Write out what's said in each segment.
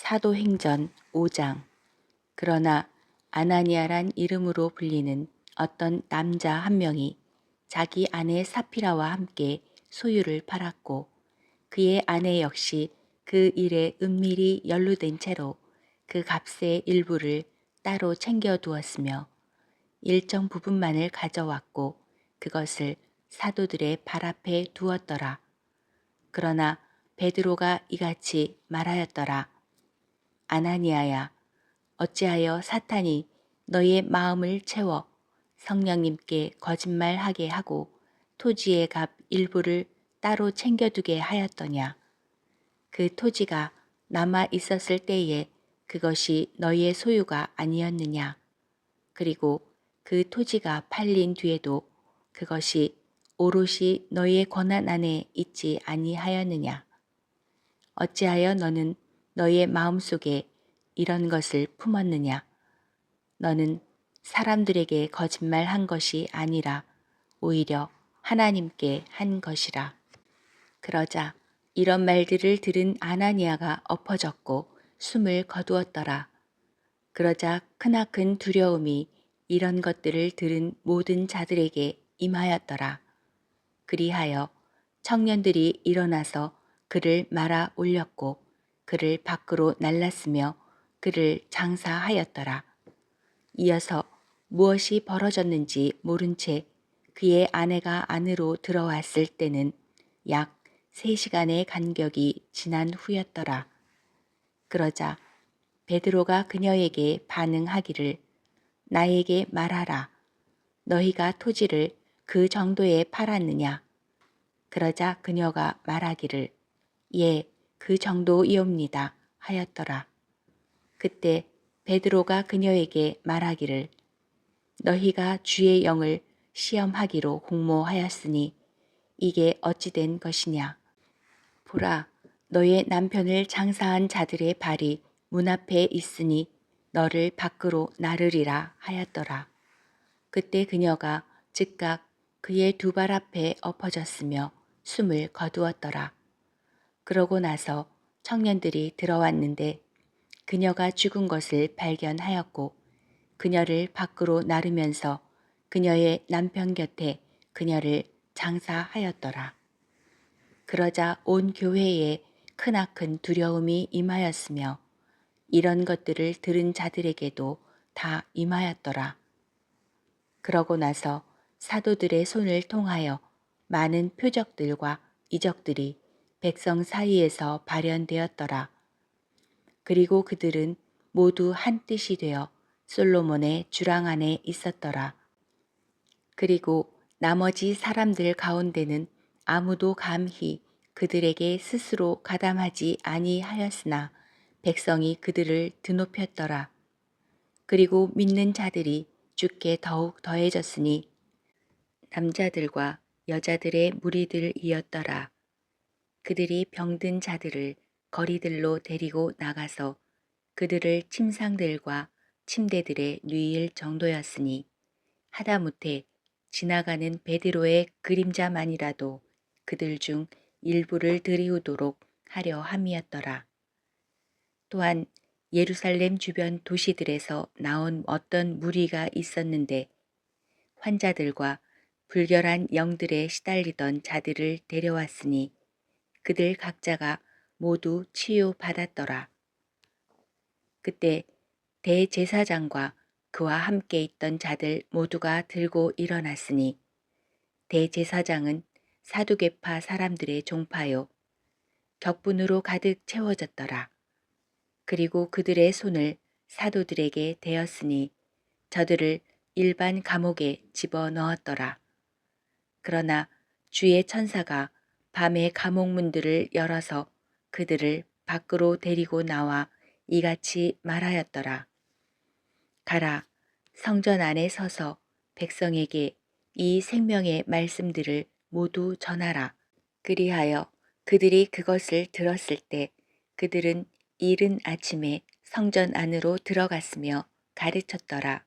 사도행전 5장. 그러나 아나니아란 이름으로 불리는 어떤 남자 한 명이 자기 아내 사피라와 함께 소유를 팔았고 그의 아내 역시 그 일에 은밀히 연루된 채로 그 값의 일부를 따로 챙겨두었으며 일정 부분만을 가져왔고 그것을 사도들의 발 앞에 두었더라. 그러나 베드로가 이같이 말하였더라. 아나니아야, 어찌하여 사탄이 너의 마음을 채워 성령님께 거짓말하게 하고 토지의 값 일부를 따로 챙겨두게 하였더냐. 그 토지가 남아 있었을 때에 그것이 너의 소유가 아니었느냐. 그리고 그 토지가 팔린 뒤에도 그것이 오롯이 너의 권한 안에 있지 아니하였느냐. 어찌하여 너는 너의 마음속에 이런 것을 품었느냐. 너는 사람들에게 거짓말한 것이 아니라 오히려 하나님께 한 것이라. 그러자 이런 말들을 들은 아나니아가 엎어졌고 숨을 거두었더라. 그러자 크나큰 두려움이 이런 것들을 들은 모든 자들에게 임하였더라. 그리하여 청년들이 일어나서 그를 말아 올렸고 그를 밖으로 날랐으며 그를 장사하였더라. 이어서 무엇이 벌어졌는지 모른 채 그의 아내가 안으로 들어왔을 때는 약 3시간의 간격이 지난 후였더라. 그러자 베드로가 그녀에게 반응하기를 나에게 말하라. 너희가 토지를 그 정도에 팔았느냐? 그러자 그녀가 말하기를 예, 그 정도이옵니다 하였더라. 그때 베드로가 그녀에게 말하기를 너희가 주의 영을 시험하기로 공모하였으니 이게 어찌 된 것이냐. 보라, 너의 남편을 장사한 자들의 발이 문 앞에 있으니 너를 밖으로 나르리라 하였더라. 그때 그녀가 즉각 그의 두 발 앞에 엎어졌으며 숨을 거두었더라. 그러고 나서 청년들이 들어왔는데 그녀가 죽은 것을 발견하였고 그녀를 밖으로 나르면서 그녀의 남편 곁에 그녀를 장사하였더라. 그러자 온 교회에 크나큰 두려움이 임하였으며 이런 것들을 들은 자들에게도 다 임하였더라. 그러고 나서 사도들의 손을 통하여 많은 표적들과 이적들이 백성 사이에서 발현되었더라. 그리고 그들은 모두 한 뜻이 되어 솔로몬의 주랑 안에 있었더라. 그리고 나머지 사람들 가운데는 아무도 감히 그들에게 스스로 가담하지 아니하였으나 백성이 그들을 드높였더라. 그리고 믿는 자들이 주께 더욱 더해졌으니 남자들과 여자들의 무리들이었더라. 그들이 병든 자들을 거리들로 데리고 나가서 그들을 침상들과 침대들에 누일 정도였으니 하다못해 지나가는 베드로의 그림자만이라도 그들 중 일부를 들이우도록 하려 함이었더라. 또한 예루살렘 주변 도시들에서 나온 어떤 무리가 있었는데 환자들과 불결한 영들에 시달리던 자들을 데려왔으니 그들 각자가 모두 치유받았더라. 그때 대제사장과 그와 함께 있던 자들 모두가 들고 일어났으니 대제사장은 사두개파 사람들의 종파요 격분으로 가득 채워졌더라. 그리고 그들의 손을 사도들에게 대었으니 저들을 일반 감옥에 집어넣었더라. 그러나 주의 천사가 밤에 감옥 문들을 열어서 그들을 밖으로 데리고 나와 이같이 말하였더라. 가라, 성전 안에 서서 백성에게 이 생명의 말씀들을 모두 전하라. 그리하여 그들이 그것을 들었을 때 그들은 이른 아침에 성전 안으로 들어갔으며 가르쳤더라.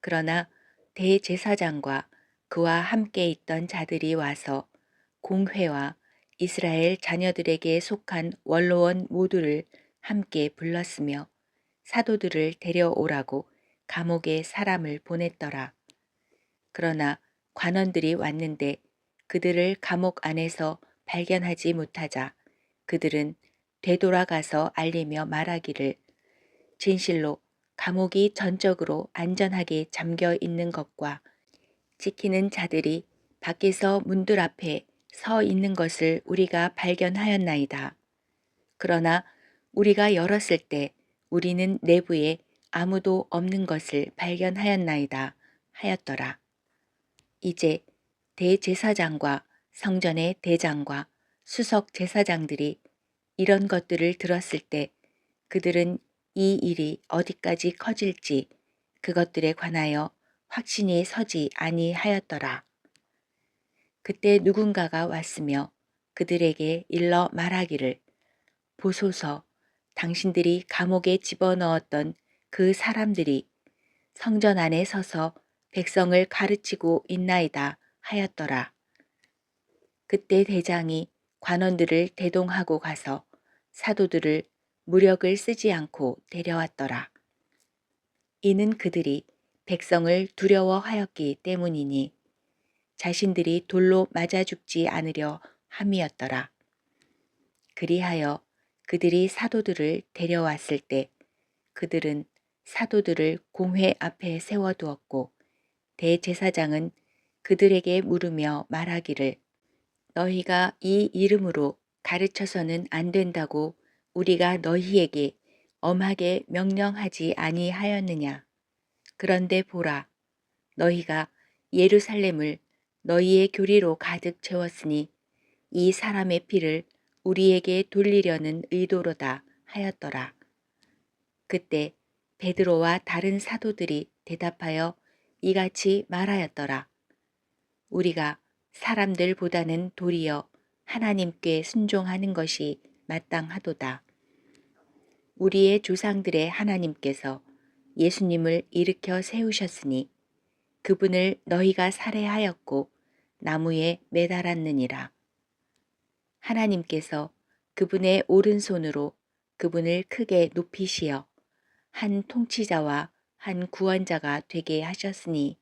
그러나 대제사장과 그와 함께 있던 자들이 와서 공회와 이스라엘 자녀들에게 속한 원로원 모두를 함께 불렀으며 사도들을 데려오라고 감옥에 사람을 보냈더라. 그러나 관원들이 왔는데 그들을 감옥 안에서 발견하지 못하자 그들은 되돌아가서 알리며 말하기를 진실로 감옥이 전적으로 안전하게 잠겨 있는 것과 지키는 자들이 밖에서 문들 앞에 서 있는 것을 우리가 발견하였나이다. 그러나 우리가 열었을 때 우리는 내부에 아무도 없는 것을 발견하였나이다 하였더라. 이제 대제사장과 성전의 대장과 수석 제사장들이 이런 것들을 들었을 때 그들은 이 일이 어디까지 커질지 그것들에 관하여 확신이 서지 아니하였더라. 그때 누군가가 왔으며 그들에게 일러 말하기를 보소서 당신들이 감옥에 집어넣었던 그 사람들이 성전 안에 서서 백성을 가르치고 있나이다 하였더라. 그때 대장이 관원들을 대동하고 가서 사도들을 무력을 쓰지 않고 데려왔더라. 이는 그들이 백성을 두려워하였기 때문이니 자신들이 돌로 맞아 죽지 않으려 함이었더라. 그리하여 그들이 사도들을 데려왔을 때 그들은 사도들을 공회 앞에 세워두었고 대제사장은 그들에게 물으며 말하기를 너희가 이 이름으로 가르쳐서는 안 된다고 우리가 너희에게 엄하게 명령하지 아니하였느냐. 그런데 보라, 너희가 예루살렘을 너희의 교리로 가득 채웠으니 이 사람의 피를 우리에게 돌리려는 의도로다 하였더라. 그때 베드로와 다른 사도들이 대답하여 이같이 말하였더라. 우리가 사람들보다는 도리어 하나님께 순종하는 것이 마땅하도다. 우리의 조상들의 하나님께서 예수님을 일으켜 세우셨으니 그분을 너희가 살해하였고 나무에 매달았느니라. 하나님께서 그분의 오른손으로 그분을 크게 높이시어 한 통치자와 한 구원자가 되게 하셨으니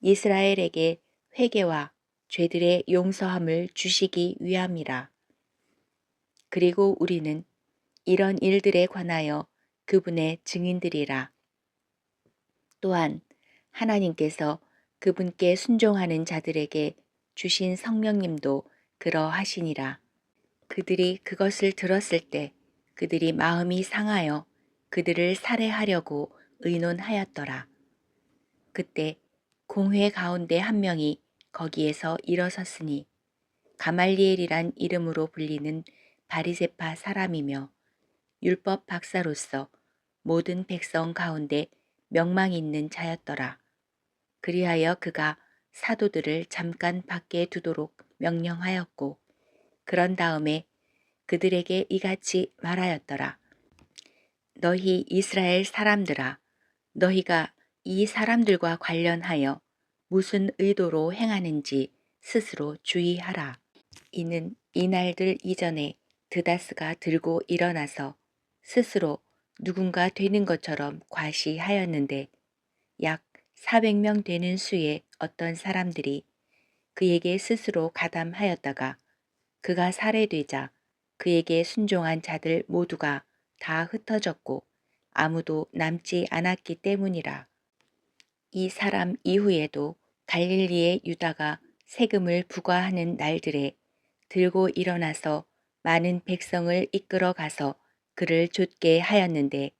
이스라엘에게 회개와 죄들의 용서함을 주시기 위함이라. 그리고 우리는 이런 일들에 관하여 그분의 증인들이라. 또한 하나님께서 그분께 순종하는 자들에게 주신 성령님도 그러하시니라. 그들이 그것을 들었을 때 그들이 마음이 상하여 그들을 살해하려고 의논하였더라. 그때 공회 가운데 한 명이 거기에서 일어섰으니 가말리엘이란 이름으로 불리는 바리새파 사람이며 율법 박사로서 모든 백성 가운데 명망 있는 자였더라. 그리하여 그가 사도들을 잠깐 밖에 두도록 명령하였고 그런 다음에 그들에게 이같이 말하였더라. 너희 이스라엘 사람들아, 너희가 이 사람들과 관련하여 무슨 의도로 행하는지 스스로 주의하라. 이는 이날들 이전에 드다스가 들고 일어나서 스스로 누군가 되는 것처럼 과시하였는데 약 400명 되는 수의 어떤 사람들이 그에게 스스로 가담하였다가 그가 살해되자 그에게 순종한 자들 모두가 다 흩어졌고 아무도 남지 않았기 때문이라. 이 사람 이후에도 갈릴리의 유다가 세금을 부과하는 날들에 들고 일어나서 많은 백성을 이끌어 가서 그를 좇게 하였는데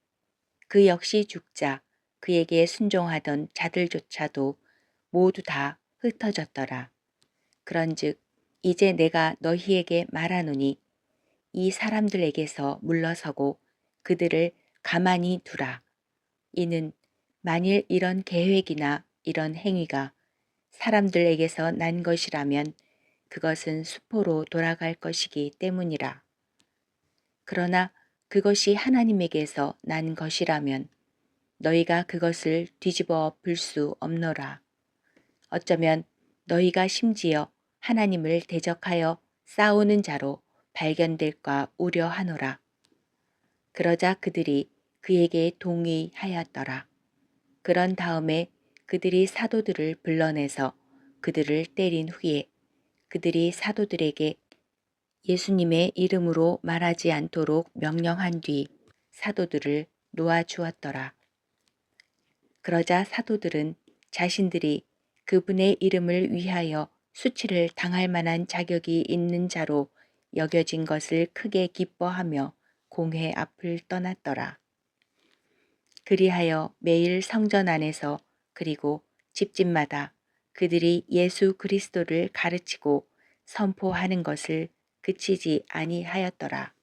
그 역시 죽자 그에게 순종하던 자들조차도 모두 다 흩어졌더라. 그런즉 이제 내가 너희에게 말하노니 이 사람들에게서 물러서고 그들을 가만히 두라. 이는 만일 이런 계획이나 이런 행위가 사람들에게서 난 것이라면 그것은 수포로 돌아갈 것이기 때문이라. 그러나 그것이 하나님에게서 난 것이라면 너희가 그것을 뒤집어 엎을 수 없노라. 어쩌면 너희가 심지어 하나님을 대적하여 싸우는 자로 발견될까 우려하노라. 그러자 그들이 그에게 동의하였더라. 그런 다음에 그들이 사도들을 불러내서 그들을 때린 후에 그들이 사도들에게 예수님의 이름으로 말하지 않도록 명령한 뒤 사도들을 놓아주었더라. 그러자 사도들은 자신들이 그분의 이름을 위하여 수치를 당할 만한 자격이 있는 자로 여겨진 것을 크게 기뻐하며 공회 앞을 떠났더라. 그리하여 매일 성전 안에서 그리고 집집마다 그들이 예수 그리스도를 가르치고 선포하는 것을 그치지 아니하였더라.